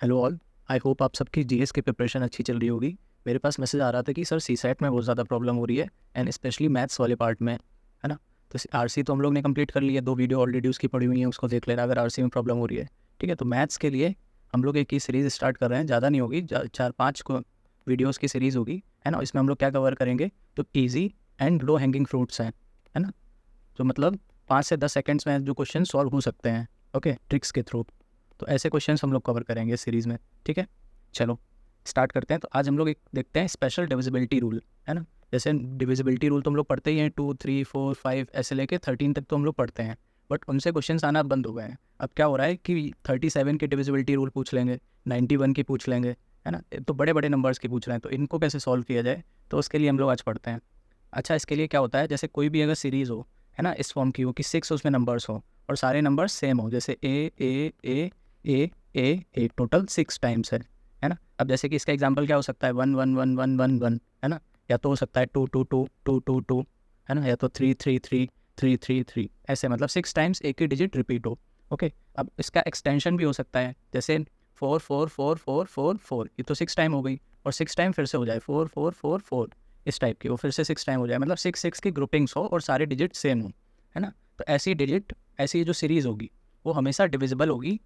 Hello all. I hope आप सबकी GS की प्रिपरेशन अच्छी चल रही होगी। मेरे पास मैसेज आ रहा था कि सर सीसैट में बहुत ज़्यादा प्रॉब्लम हो रही है एंड स्पेशली मैथ्स वाले पार्ट में, है ना। तो आरसी तो हम लोग ने कंप्लीट कर लिया, 2 वीडियो ऑलरेडी उसकी पड़ी हुई है, उसको देख लेना अगर आरसी में प्रॉब्लम हो रही है। ठीक है, तो मैथ्स के लिए हम लोग एक ही सीरीज़ स्टार्ट कर रहे हैं, ज़्यादा नहीं होगी, 4-5 को वीडियोज़ की सीरीज़ होगी, है ना। इसमें हम लोग क्या कवर करेंगे, तो easy and low hanging fruits हैं, है ना। तो मतलब 5 से 10 सेकेंड्स में जो क्वेश्चन सॉल्व हो सकते हैं, ओके, ट्रिक्स के थ्रू। तो ऐसे क्वेश्चंस हम लोग कवर करेंगे इस सीरीज़ में। ठीक है, चलो स्टार्ट करते हैं। तो आज हम लोग एक देखते हैं स्पेशल डिविजिबिलिटी रूल, है ना। जैसे डिविजिबिलिटी रूल तो हम लोग पढ़ते ही हैं, 2, 3, 4, 5 ऐसे लेके 13 तक तो हम लोग पढ़ते हैं, बट उनसे क्वेश्चंस आना बंद हो गए हैं। अब क्या हो रहा है कि 37 की डिविजिबिलिटी रूल पूछ लेंगे, 91 की पूछ लेंगे, है ना। तो बड़े बड़े नंबर्स की पूछ रहे हैं, तो इनको कैसे सॉल्व किया जाए, तो उसके लिए हम लोग आज पढ़ते हैं। अच्छा, इसके लिए क्या होता है, जैसे कोई भी अगर सीरीज़ हो, है ना, इस फॉर्म की हो कि 6 उसमें नंबर्स हो और सारे नंबर्स सेम हो, जैसे ए टोटल 6 टाइम्स है ना। अब जैसे कि इसका एग्जांपल क्या हो सकता है, 1 1 1 1 1 1, है ना। या तो हो सकता है 2 2 2 2 2 2, है ना, या तो 3 3 3 3 3 3, ऐसे मतलब 6 टाइम्स एक ही डिजिट रिपीट हो। ओके, अब इसका एक्सटेंशन भी हो सकता है, जैसे 4 4 4 4 4 4, ये तो 6 टाइम हो गई, और 6 टाइम फिर से हो जाए 4 4 4 4, इस टाइप की वो फिर से 6 टाइम हो जाए, मतलब 6 6 की ग्रुपिंग्स हो और सारे डिजिट सेम हो, है ना। तो ऐसी डिजिट, ऐसी जो सीरीज़ होगी वो हमेशा डिविजिबल होगी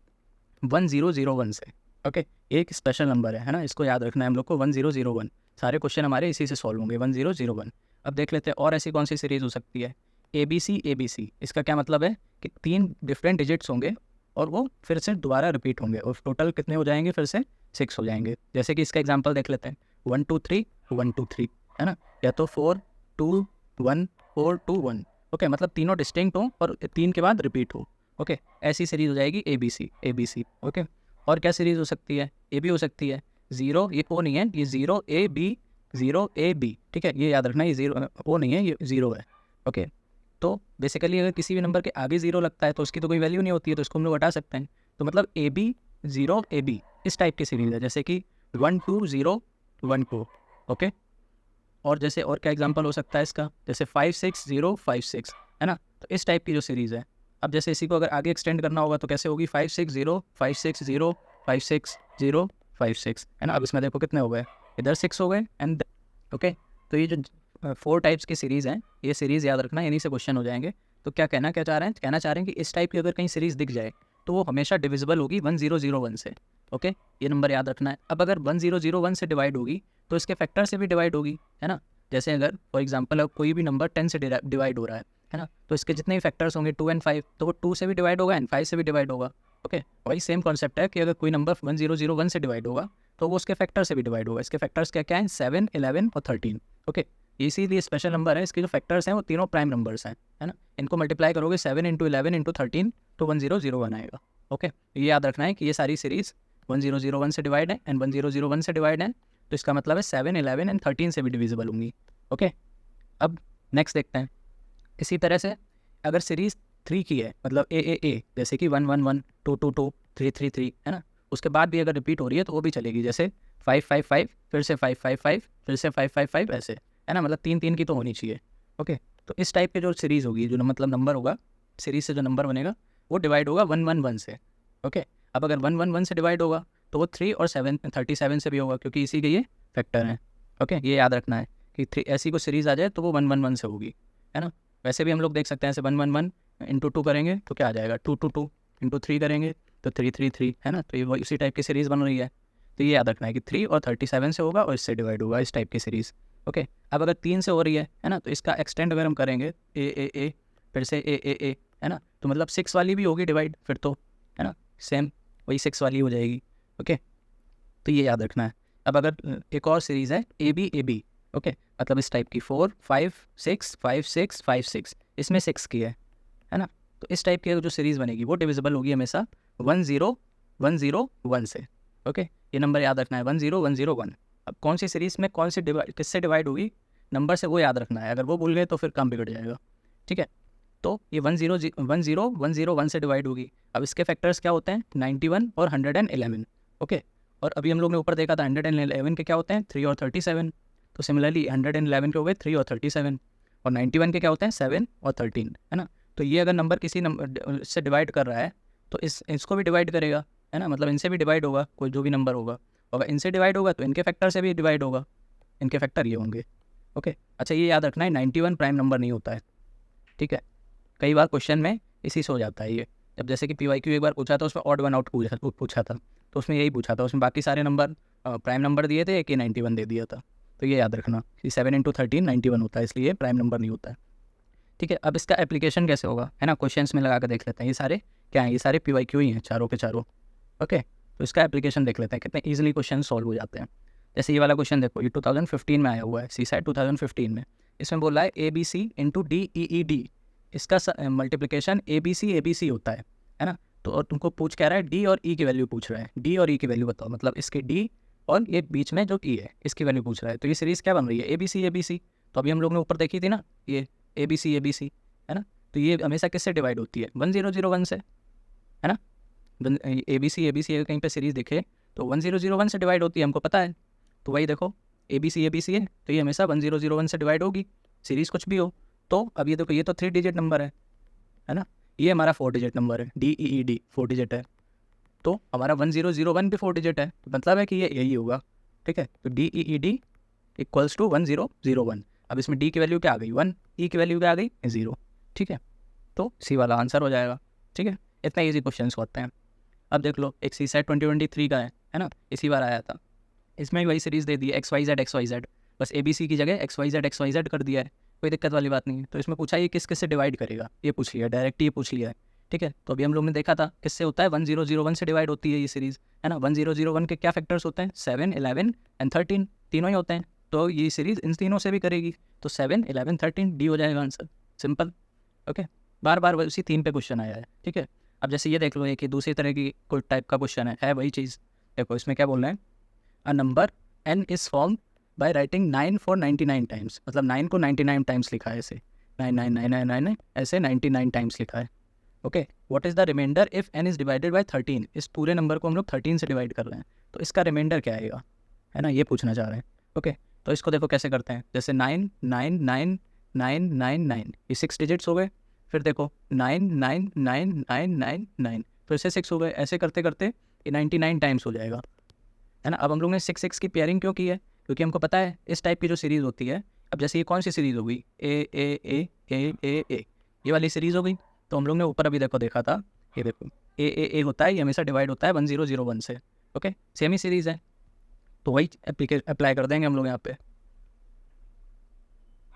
1001 से। ओके, एक स्पेशल नंबर है ना, इसको याद रखना है हम लोग को, 1001। सारे क्वेश्चन हमारे इसी से सॉल्व होंगे, 1001। अब देख लेते हैं और ऐसी कौन सी सीरीज़ हो सकती है, ABC। इसका क्या मतलब है कि 3 डिफरेंट डिजिट्स होंगे और वो फिर से दोबारा रिपीट होंगे, और टोटल कितने हो जाएंगे, फिर से 6 हो जाएंगे। जैसे कि इसका एग्जाम्पल देख लेते हैं, 1 2 3 1 2 3, है ना, या तो 4 2 1 4 2 1। ओके, मतलब तीनों डिस्टिंक्ट हो और 3 के बाद रिपीट हो। ओके, ऐसी सीरीज हो जाएगी ABC। ओके, और क्या सीरीज हो सकती है, ए बी हो सकती है। 0, ये ओ नहीं है, ये 0 AB, 0 AB, ठीक है, ये याद रखना, ये 0 ओ नहीं है, ये 0 है। ओके, तो बेसिकली अगर किसी भी नंबर के आगे 0 लगता है तो उसकी तो कोई वैल्यू नहीं होती है, तो इसको हम लोग हटा सकते हैं। तो मतलब AB 0 AB इस टाइप की सीरीज है, जैसे कि 1 2 0 1 2। ओके, और जैसे और क्या एग्जांपल हो सकता है इसका, जैसे 5 6 0 5 6, है ना। तो इस टाइप की जो सीरीज़ है। अब जैसे इसी को अगर आगे एक्सटेंड करना होगा तो कैसे होगी, 5 6 0 5 6 0 5 6 0 5 6, है ना। अब इसमें देखो कितने हो गए, इधर 6 हो गए एंड ओके। तो ये जो 4 टाइप्स की सीरीज़ हैं, ये सीरीज़ याद रखना, इन्हीं से क्वेश्चन हो जाएंगे। तो क्या चाह रहे हैं, कहना चाह रहे हैं कि इस टाइप की अगर कहीं सीरीज़ दिख जाए तो वो हमेशा डिविजिबल होगी 1001 से। ओके, ये नंबर याद रखना है। अब अगर 1001 से डिवाइड होगी तो इसके फैक्टर से भी डिवाइड होगी, है ना। जैसे अगर फॉर एग्जांपल अब कोई भी नंबर 10 से डिवाइड हो रहा है ना, तो इसके जितने भी फैक्टर्स होंगे 2 एंड 5, तो वो 2 से भी डिवाइड होगा एंड 5 से भी डिवाइड होगा। ओके, वही सेम कॉन्सेप्ट है कि अगर कोई नंबर 1001 से डिवाइड होगा तो वो उसके फैक्टर से भी डिवाइड होगा। इसके फैक्टर्स क्या क्या हैं, 7 11 और 13। ओके, इसीलिए स्पेशल नंबर है, इसके जो फैक्टर्स हैं वो तीनों प्राइम नंबर्स हैं, है ना। इनको मल्टीप्लाई करोगे 7 इंटू 11 इंटू 13 तो 1001 आएगा। ओके, ये याद रखना है कि ये सारी सीरीज 1001 से डिवाइड है एंड 1001 से डिवाइड है, तो इसका मतलब है 7 11 एंड 13 से भी डिविजिबल होंगी। ओके, अब नेक्स्ट देखते हैं। इसी तरह से अगर सीरीज 3 की है, मतलब ए, जैसे कि 1 1 1 2 2 2 3 3 3, है ना, उसके बाद भी अगर रिपीट हो रही है तो वो भी चलेगी, जैसे 5 5 5 फिर से 5 5 5 फिर से 5 5 5 ऐसे, है ना, मतलब 3 3 की तो होनी चाहिए। ओके, तो इस टाइप के जो सीरीज़ होगी, जो मतलब नंबर होगा, सीरीज से जो नंबर बनेगा वो डिवाइड होगा 1 1 1 से। ओके, अब अगर 1 1 1 से डिवाइड होगा तो वो 3 और 7 37 से भी होगा, क्योंकि इसी के ये फैक्टर हैं। ओके, ये याद रखना है कि 3 ऐसी कोई सीरीज़ आ जाए तो वो 1 1 1 से होगी, है ना। वैसे भी हम लोग देख सकते हैं, ऐसे 1 1 1 इंटू 2 करेंगे तो क्या आ जाएगा, 2 2 2 इंटू 3 करेंगे तो 3 3 3, है ना। तो ये उसी टाइप की सीरीज़ बन रही है। तो ये याद रखना है कि 3 और 37 से होगा और इससे डिवाइड होगा, इस टाइप की सीरीज़। ओके, अब अगर 3 से हो रही है ना, तो इसका एक्सटेंड अगर हम करेंगे ए फिर से ए, है ना, तो मतलब 6 वाली भी होगी डिवाइड फिर तो, है ना, सेम वही 6 वाली हो जाएगी। ओके, तो ये याद रखना है। अब अगर एक और सीरीज़ है ए बी, ओके, मतलब इस टाइप की 4 5 6 5 6 5 6, इसमें 6 की है ना। तो इस टाइप की जो सीरीज़ बनेगी वो डिविजिबल होगी हमेशा 1001 से। ओके, ये नंबर याद रखना है, 10101। अब कौन सी सीरीज़ में कौन सी किससे डिवाइड होगी नंबर से, वो याद रखना है। अगर वो भूल गए तो फिर काम बिगड़ जाएगा। ठीक है, तो ये 101 से डिवाइड होगी। अब इसके फैक्टर्स क्या होते हैं, 91 और 111। ओके, और अभी हम लोग ने ऊपर देखा था 111 के क्या होते हैं, 3 और 37। तो सिमिलरली 111 के हो गए 3 और 37, और 91 के क्या होते हैं, 7 और 13, है ना। तो ये अगर नंबर किसी नंबर से डिवाइड कर रहा है तो इसको भी डिवाइड करेगा, है ना, मतलब इनसे भी डिवाइड होगा कोई जो भी नंबर होगा, अगर इनसे डिवाइड होगा तो इनके फैक्टर से भी डिवाइड होगा, इनके फैक्टर ये होंगे। ओके, अच्छा ये याद रखना है 91 प्राइम नंबर नहीं होता है, ठीक है। कई बार क्वेश्चन में इसी से हो जाता है ये, जब जैसे कि PYQ एक बार पूछा था उसमें ऑड वन आउट पूछा था, तो उसमें यही पूछा था, उसमें बाकी सारे नंबर प्राइम नंबर दिए थे, एक ही 91 दे दिया था। तो ये याद रखना कि 7 × 13 91 होता है, इसलिए प्राइम नंबर नहीं होता है, ठीक है। अब इसका एप्लीकेशन कैसे होगा, है ना, क्वेश्चंस में लगा कर देख लेते हैं। ये सारे क्या हैं, ये सारे PYQ ही हैं चारों के चारों। ओके, तो इसका एप्लीकेशन देख लेते हैं कितने ईजिली क्वेश्चन सॉल्व हो जाते हैं। जैसे ये वाला क्वेश्चन देखो, ये 2015 में आया हुआ है, CSAT 2015 में। इसमें बोल रहा है ABC × DEED, इसका मल्टीप्लिकेशन ABC होता है ना। तो और तुमको पूछ कह रहा है D और E की वैल्यू पूछ रहा है, D और E की वैल्यू बताओ, मतलब इसके D और ये बीच में जो E है इसकी वैल्यू पूछ रहा है। तो ये सीरीज़ क्या बन रही है, ABC। तो अभी हम लोग ने ऊपर देखी थी ना, ये ABC, है ना। तो ये हमेशा किससे डिवाइड होती है, 1001 से, है ना। ABC कहीं पे सीरीज़ दिखे तो 1001 से डिवाइड होती है, हमको पता है। तो वही देखो ABC है, तो ये हमेशा 1001 से डिवाइड होगी, सीरीज़ कुछ भी हो। तो अब ये देखो, ये तो 3 डिजिट नंबर है ना, ये हमारा 4 डिजिट नंबर है, DEED 4 डिजिट है, तो हमारा 1001 भी 4 डिजिट है, तो मतलब है कि ये यही होगा, ठीक है। तो DEED = 1001। अब इसमें D की वैल्यू क्या आ गई 1, E की वैल्यू क्या आ गई 0, ठीक है। तो C वाला आंसर हो जाएगा, ठीक है। इतना ईजी क्वेश्चन होते हैं। अब देख लो, एक CSAT 2023 का है ना, इसी बार आया था, इसमें वही सीरीज़ दे दी है XYZ, बस ABC की जगह XYZ कर दिया है, कोई दिक्कत वाली बात नहीं है। तो इसमें पूछा ये किस से डिवाइड करेगा, ये पूछ लिया डायरेक्ट, ये पूछ लिया है, ठीक है। तो अभी हम लोग ने देखा था किससे होता है, 1001 से डिवाइड होती है ये सीरीज़, है ना। 1001 के क्या फैक्टर्स होते हैं, 7, 11 एंड 13, तीनों ही होते हैं। तो ये सीरीज़ इन तीनों से भी करेगी, तो 7, 11, 13 D हो जाएगा आंसर, सिंपल। ओके, बार बार उसी थीम पे क्वेश्चन आया है, ठीक है। अब जैसे ये देख लो, एक दूसरी तरह की कोई टाइप का क्वेश्चन है वही चीज़। देखो इसमें क्या बोल रहे हैं, a number n is form by writing 9 for 99 times, मतलब 9 को 99 टाइम्स लिखा है, ऐसे 9 ऐसे 99 टाइम्स लिखा है। Okay, what is the reminder if n is divided by 13, इस पूरे नंबर को हम लोग 13 से डिवाइड कर रहे हैं, तो इसका रिमाइंडर क्या आएगा, है ना, ये पूछना चाह रहे हैं। ओके, तो इसको देखो कैसे करते हैं, जैसे 9 9 9 9 9 9, ये 6 डिजिट्स हो गए। फिर देखो 9 9 9 9 9 9, फिर से 6 हो गए, ऐसे करते करते ये 99 टाइम्स हो जाएगा, है ना। अब हम लोग ने 6 की पेयरिंग क्यों की है, क्योंकि हमको पता है इस टाइप की जो सीरीज़ होती है, अब जैसे ये कौन सी सीरीज़ हो गई, ए, ये वाली सीरीज़ हो गई। तो हम लोग ने ऊपर अभी देखा था, ये देखो ए होता है, ये हमेशा डिवाइड होता है 1001 से। ओके, सेम ही सीरीज़ है, तो वही अप्लाई कर देंगे हम लोग यहाँ पे।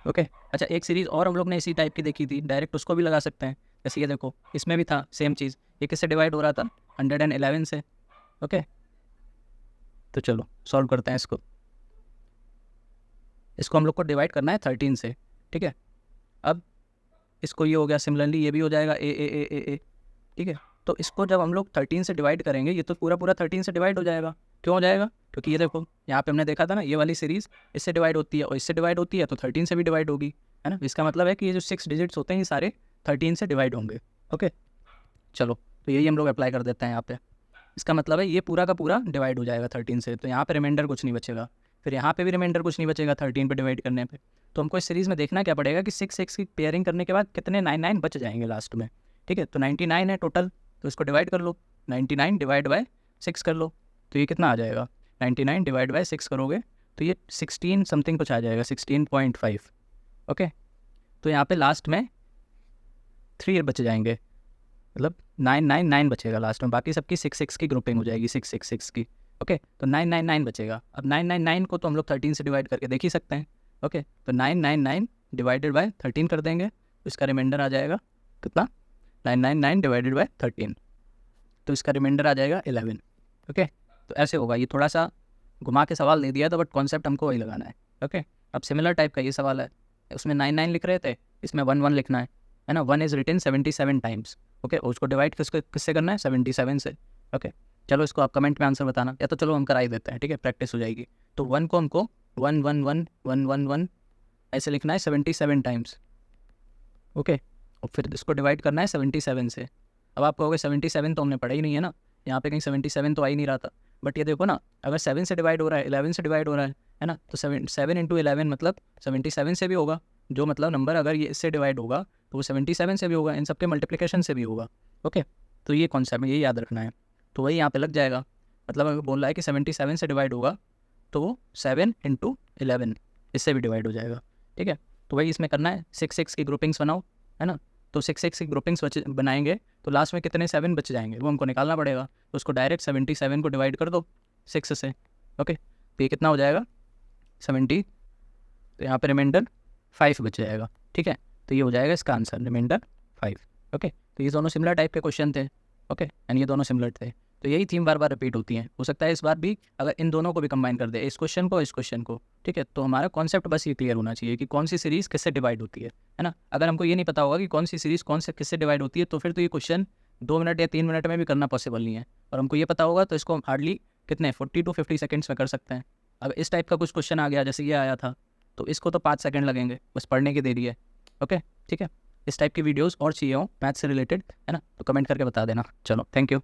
ओके, अच्छा एक सीरीज़ और हम लोग ने इसी टाइप की देखी थी, डायरेक्ट उसको भी लगा सकते हैं। जैसे ये देखो, इसमें भी था सेम चीज़, ये किससे डिवाइड हो रहा था, 111 से। ओके, तो चलो सॉल्व करते हैं इसको हम लोग को डिवाइड करना है 13 से, ठीक है। अब इसको ये हो गया, सिमिलरली ये भी हो जाएगा ए, ठीक है। तो इसको जब हम लोग 13 से डिवाइड करेंगे, ये तो पूरा 13 से डिवाइड हो जाएगा। क्यों हो जाएगा, क्योंकि ये देखो यहाँ पे हमने देखा था ना, ये वाली सीरीज़ इससे डिवाइड होती है और इससे डिवाइड होती है, तो 13 से भी डिवाइड होगी, है ना। इसका मतलब है कि ये जो 6 डिजिट्स होते हैं ये सारे 13 से डिवाइड होंगे। ओके, चलो तो यही हम लोग अप्लाई कर देते हैं यहाँ पे। इसका मतलब है ये पूरा का पूरा डिवाइड हो जाएगा 13 से, तो यहाँ पे रिमाइंडर कुछ नहीं बचेगा, फिर यहाँ पे भी रिमाइंडर कुछ नहीं बचेगा 13 पे डिवाइड करने पे। तो हमको इस सीरीज़ में देखना क्या पड़ेगा कि 6 की पेयरिंग करने के बाद कितने 99 बच जाएंगे लास्ट में, ठीक है। तो 99 है टोटल, तो इसको डिवाइड कर लो, 99 डिवाइड बाय 6 कर लो, तो ये कितना आ जाएगा, 99 डिवाइड बाय 6 करोगे तो ये 16 समथिंग कुछ आ जाएगा, 16.5। ओके, तो यहाँ पे लास्ट में 3 बच जाएंगे, मतलब 999 बचेगा लास्ट में, बाकी सबकी 6 की ग्रुपिंग हो जाएगी, 6 की। ओके, तो 999 बचेगा। अब 999 को तो हम लोग 13 से डिवाइड करके देख ही सकते हैं। ओके, तो 999 डिवाइडेड बाय 13 कर देंगे, तो इसका रिमाइंडर आ जाएगा कितना, 999 डिवाइडेड बाय 13, तो इसका रिमाइंडर आ जाएगा 11। ओके, तो ऐसे होगा, ये थोड़ा सा घुमा के सवाल दे दिया था, बट कॉन्सेप्ट हमको वही लगाना है। ओके, अब सिमिलर टाइप का ये सवाल है, उसमें 99 लिख रहे थे, इसमें 1 लिखना है ना। 1 इज़ रिटन 77 टाइम्स। ओके, उसको डिवाइड किससे करना है, 77 से। ओके, चलो इसको आप कमेंट में आंसर बताना, या तो चलो हम करा ही देते हैं, ठीक है, प्रैक्टिस हो जाएगी। तो 1 को हमको 1 1 1 1 1 1 ऐसे लिखना है 77 टाइम्स। ओके, और फिर इसको डिवाइड करना है 77 से। अब आप कहोगे 77 तो हमने पढ़ा ही नहीं है ना, यहाँ पे कहीं 77 तो आ ही नहीं रहा था, बट ये देखो ना, अगर 7 से डिवाइड हो रहा है, 11 से डिवाइड हो रहा है ना, तो 7 × 11 मतलब 77 से भी होगा, जो मतलब नंबर अगर ये इससे डिवाइड होगा तो वो 77 से भी होगा, इन सबके मल्टीप्लिकेशन से भी होगा। ओके, तो ये कॉन्सेप्ट में ये याद रखना है। तो वही यहाँ पे लग जाएगा। मतलब अगर बोल रहा है कि 77 से डिवाइड होगा तो वो 7 × 11 इससे भी डिवाइड हो जाएगा। ठीक है, तो वही इसमें करना है, 6 की ग्रुपिंग्स बनाओ, है ना। तो 6 की ग्रुपिंग्स बनाएंगे तो लास्ट में कितने 7 बच जाएंगे वो हमको निकालना पड़ेगा। तो उसको डायरेक्ट 77 को डिवाइड कर दो 6 से। ओके, तो ये कितना हो जाएगा 70, तो यहाँ पे रिमाइंडर 5 बच जाएगा। ठीक है, तो ये हो जाएगा इसका आंसर, रिमाइंडर 5। ओके, तो ये दोनों सिमिलर टाइप के क्वेश्चन थे। ओके, एंड ये दोनों सिमिलर थे, तो यही थीम बार बार रिपीट होती हैं। हो सकता है इस बार भी अगर इन दोनों को भी कंबाइन कर दे, इस क्वेश्चन को इस क्वेश्चन को। ठीक है, तो हमारा कॉन्सेप्ट बस ये क्लियर होना चाहिए कि कौन सी सीरीज़ किससे डिवाइड होती है ना। अगर हमको ये नहीं पता होगा कि कौन सी सीरीज़ कौन से किससे डिवाइड होती है, तो फिर तो ये क्वेश्चन 2 मिनट या 3 मिनट में भी करना पॉसिबल नहीं है। और हमको ये पता होगा तो इसको हम हार्डली कितने 40 to 50 सेकेंड्स में कर सकते हैं। अब इस टाइप का कुछ क्वेश्चन आ गया जैसे ये आया था, तो इसको तो 5 सेकंड लगेंगे, बस पढ़ने की देरी है। ओके, ठीक है, इस टाइप की वीडियोस और चाहिए हो मैथ से रिलेटेड, है ना, तो कमेंट करके बता देना। चलो, थैंक यू।